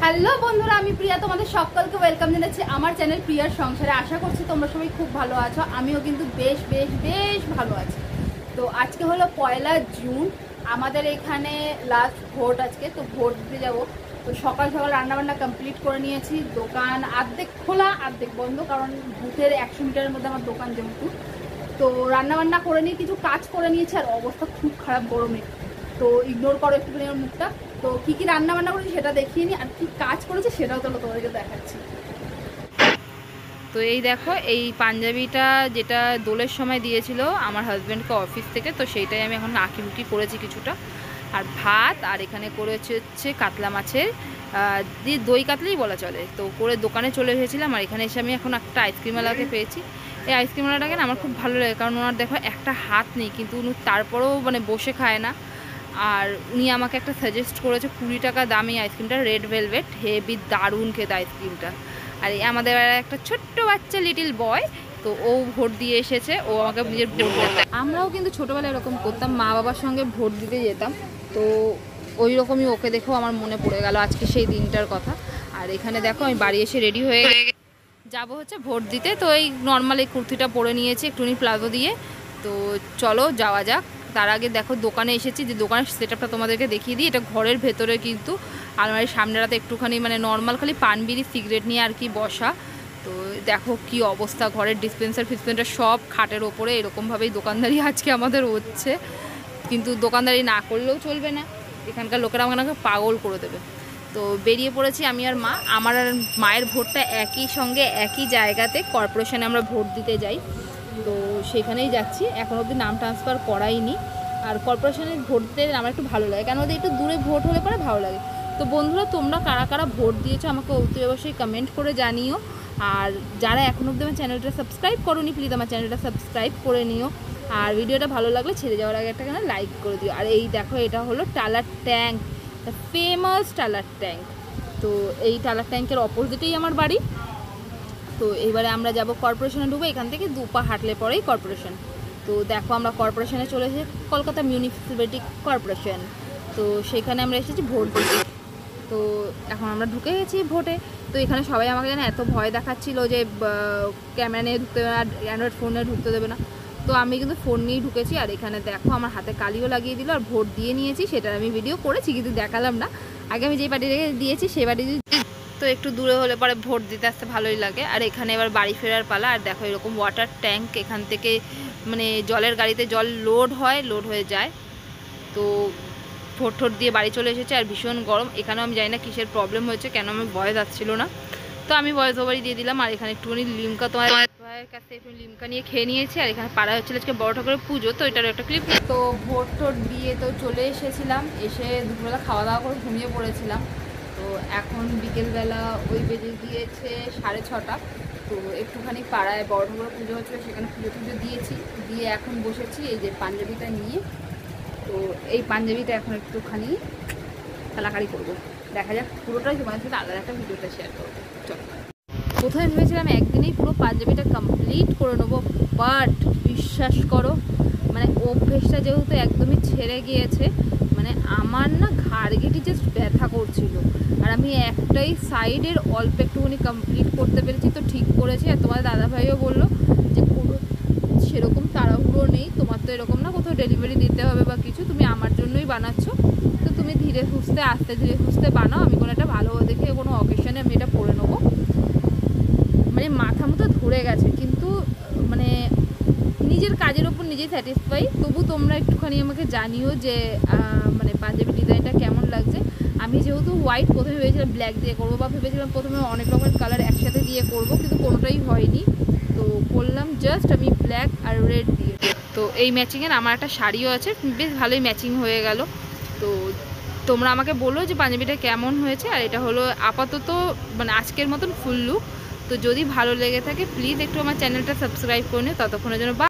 Hello বন্ধুরা, আমি প্রিয়া তোমাদের সকলকে ওয়েলকাম জানাচ্ছি আমার চ্যানেল প্রিয়ার সংসারে। আশা করছি তোমরা সবাই খুব ভালো আছো। আমিও কিন্তু বেশ বেশ বেশ ভালো আছি। তো আজকে হলো 1 জুন, আমাদের এখানে লাস্ট ভোট আজকে, তো ভোট দিতে যাবো। তো সকাল সকাল রান্নাবান্না কমপ্লিট করে নিয়েছি। দোকান আর্ধেক খোলা আর্ধেক বন্ধ, কারণ বুথের 100 মিটারের মধ্যে আমার দোকান যেহেতু। তো রান্নাবান্না করে নিয়ে কিছু কাজ করে নিয়েছি, আর অবস্থা খুব খারাপ গরমে, তো ইগনোর করো একটুখানি আমার মুখটা। তো কি কি রান্না বান্না করেছি সেটা দেখিয়ে নি, আর কি কাজ করেছে সেটাও তো তোমাদেরকে দেখাচ্ছি। তো এই দেখো, এই পাঞ্জাবিটা যেটা দোলের সময় দিয়েছিল আমার হাজব্যান্ডকে অফিস থেকে, তো সেইটাই আমি এখন আঁকিবুকি করেছি কিছুটা। আর ভাত, আর এখানে করেছে হচ্ছে কাতলা মাছের দিয়ে দই কাতলাই বলা চলে। তো করে দোকানে চলে এসেছিলাম, আর এখানে এসে আমি এখন একটা আইসক্রিমওয়ালাকে পেয়েছি। এই আইসক্রিমওয়ালাটাকে না আমার খুব ভালো লাগে, কারণ ওনার দেখো একটা হাত নেই, কিন্তু উনি তারপরেও মানে বসে খায় না। আর উনি আমাকে একটা সাজেস্ট করেছে 20 টাকা দামি আইসক্রিমটা, রেড ভেলভেট, হেভি দারুণ খেতে আইসক্রিমটা। আর আমাদের একটা ছোট্ট বাচ্চা লিটিল বয়, তো ও ভোট দিয়ে এসেছে, ও আমাকে নিজের ভোট দিতে। আমরাও কিন্তু ছোটোবেলায় এরকম করতাম, মা বাবার সঙ্গে ভোট দিতে যেতাম। তো ওই রকমই ওকে দেখেও আমার মনে পড়ে গেল আজকে সেই দিনটার কথা। আর এখানে দেখো আমি বাড়ি এসে রেডি হয়ে যাবো হচ্ছে ভোট দিতে। তো এই নর্মাল এই কুর্তিটা পরে নিয়েছি একটুনি প্লাজো দিয়ে। তো চলো যাওয়া যাক। তার আগে দেখো দোকানে এসেছি, যে দোকানের সেটআপটা তোমাদেরকে দেখিয়ে দিই। এটা ঘরের ভেতরে কিন্তু আলমারির সামনেটাতে একটুখানি মানে নর্মাল খালি পান বিড়ি সিগারেট নিয়ে আর কি বসা। তো দেখো কি অবস্থা, ঘরের ডিসপেন্সার ফিসপেন্সার সব খাটের ওপরে। এরকমভাবেই দোকানদারি আজকে আমাদের হচ্ছে, কিন্তু দোকানদারি না করলেও চলবে না, এখানকার লোকেরা আমাকে পাগল করে দেবে। তো বেরিয়ে পড়েছি আমি আর মা। আমার আর মায়ের ভোটটা একই সঙ্গে একই জায়গাতে, কর্পোরেশনে আমরা ভোট দিতে যাই, তো সেখানেই যাচ্ছি। এখন অবধি নাম ট্রান্সফার করাইনি। আর কর্পোরেশনে ভোট দিতে আমার একটু ভালো লাগে, কেন ওদের একটু দূরে ভোট হলে পরে ভালো লাগে। তো বন্ধুরা, তোমরা কারা কারা ভোট দিয়েছো আমাকে অতি অবশ্যই কমেন্ট করে জানিও। আর যারা এখন অবধি আমার চ্যানেলটা সাবস্ক্রাইব করোনি, প্লিজ আমার চ্যানেলটা সাবস্ক্রাইব করে নিও। আর ভিডিওটা ভালো লাগলে ছেড়ে যাওয়ার আগে একটা লাইক করে দিও। আর এই দেখো, এটা হলো টালার ট্যাঙ্ক, দ্য ফেমাস টালার ট্যাঙ্ক। তো এই টালার ট্যাঙ্কের অপোজিটেই আমার বাড়ি। তো এইবারে আমরা যাব কর্পোরেশনে ঢুকবো, এখান থেকে 2 পা হাঁটলে পরেই কর্পোরেশন। তো দেখো আমরা কর্পোরেশনে চলে এসেছি, কলকাতা মিউনিসিপ্যালিটি কর্পোরেশন। তো সেখানে আমরা এসেছি ভোট দিতে। তো এখন আমরা ঢুকে গেছি ভোটে। তো এখানে সবাই আমাকে যেন এত ভয় দেখাচ্ছিল যে ক্যামেরা নিয়ে ঢুকতে দেবে না, অ্যান্ড্রয়েড ফোনে ঢুকতে দেবে না। তো আমি কিন্তু ফোন নিয়েই ঢুকেছি। আর এখানে দেখো আমার হাতে কালিও লাগিয়ে দিল, আর ভোট দিয়ে নিয়েছি, সেটা আমি ভিডিও করেছি কিন্তু দেখালাম না। আগে আমি যেই পার্টিতে দিয়েছি সেই পার্টি, তো একটু দূরে হলে পরে ভোট দিতে আসতে ভালোই লাগে। আর এখানে এবার বাড়ি ফেরার পালা। আর দেখো এরকম ওয়াটার ট্যাঙ্ক, এখান থেকে মানে জলের গাড়িতে জল লোড হয়ে যায়। তো ভোট ঠোট দিয়ে বাড়ি চলে এসেছে। আর ভীষণ গরম, এখানেও আমি জানি না কিসের প্রবলেম হয়েছে, কেন আমার ভয়েস আসছিল না। তো আমি ভয়েস ওভারই দিয়ে দিলাম। আর এখানে একটুখানি লিমকা, তোমার কাছে একটু লিমকা নিয়ে খেয়ে নিয়েছি। আর এখানে পাড়া হচ্ছিল আজকে বড় ঠাকুরের পুজো, তো এটার একটা ক্লিপ। তো ভোট টোট দিয়ে তো চলে এসেছিলাম, এসে দুপুরবেলা খাওয়া দাওয়া করে ঘুমিয়ে পড়েছিলাম। তো এখন বিকেলবেলা ওই বেজে গিয়েছে 6:30। তো একটুখানি পাড়ায় বড় ঠাকুরের পুজো হচ্ছিলো, সেখানে পুজো দিয়েছি, দিয়ে এখন বসেছি এই যে পাঞ্জাবিটা নিয়ে। তো এই পাঞ্জাবিটা এখন একটুখানি কালাকারি করবো, দেখা যাক। পুরোটাই তোমাদের সাথে আলাদা একটা ভিডিওটা শেয়ার করবো। চলো, প্রথমে ভেবেছিলাম একদিনেই পুরো পাঞ্জাবিটা কমপ্লিট করে নেবো, বাট বিশ্বাস করো মানে অভ্যেসটা যেহেতু একদমই ছেড়ে গিয়েছে, মানে আমার না ঘাড় গেটি জাস্ট ব্যথা করছিল। আর আমি একটাই সাইডের অল্প একটুখানি কমপ্লিট করতে পেরেছি, তো ঠিক করেছি। আর তোমার দাদাভাইও বললো যে কোনো সেরকম তাড়াহুড়ো নেই, তোমার তো এরকম না কোথাও ডেলিভারি দিতে হবে বা কিছু, তুমি আমার জন্যই বানাচ্ছ, তো তুমি ধীরে সুস্থে আস্তে ধীরে সুস্থে বানাও। আমি কোনো একটা ভালো দেখে কোনো অকেশনে আমি এটা পরে নেবো। মানে মাথা মতো ধরে গেছে, কিন্তু মানে নিজের কাজের ওপর নিজেই স্যাটিসফাই। তবু তোমরা একটুখানি আমাকে জানিও যে মানে পাঞ্জাবি ডিজাইনটা কেমন লাগছে। আমি যেহেতু হোয়াইট প্রথমে ভেবেছিলাম ব্ল্যাক দিয়ে করবো, বা ভেবেছিলাম প্রথমে অনেক রকমের কালার একসাথে দিয়ে করব, কিন্তু কোনোটাই হয়নি। তো করলাম জাস্ট আমি ব্ল্যাক আর রেড দিয়ে। তো এই ম্যাচিংয়ের আমার একটা শাড়িও আছে, বেশ ভালোই ম্যাচিং হয়ে গেল। তো তোমরা আমাকে বলো যে পাঞ্জাবিটা কেমন হয়েছে। আর এটা হলো আপাতত মানে আজকের মতন ফুল লুক। তো যদি ভালো লেগে থাকে প্লিজ একটু আমার চ্যানেলটা সাবস্ক্রাইব করে নিও। ততক্ষণের জন্য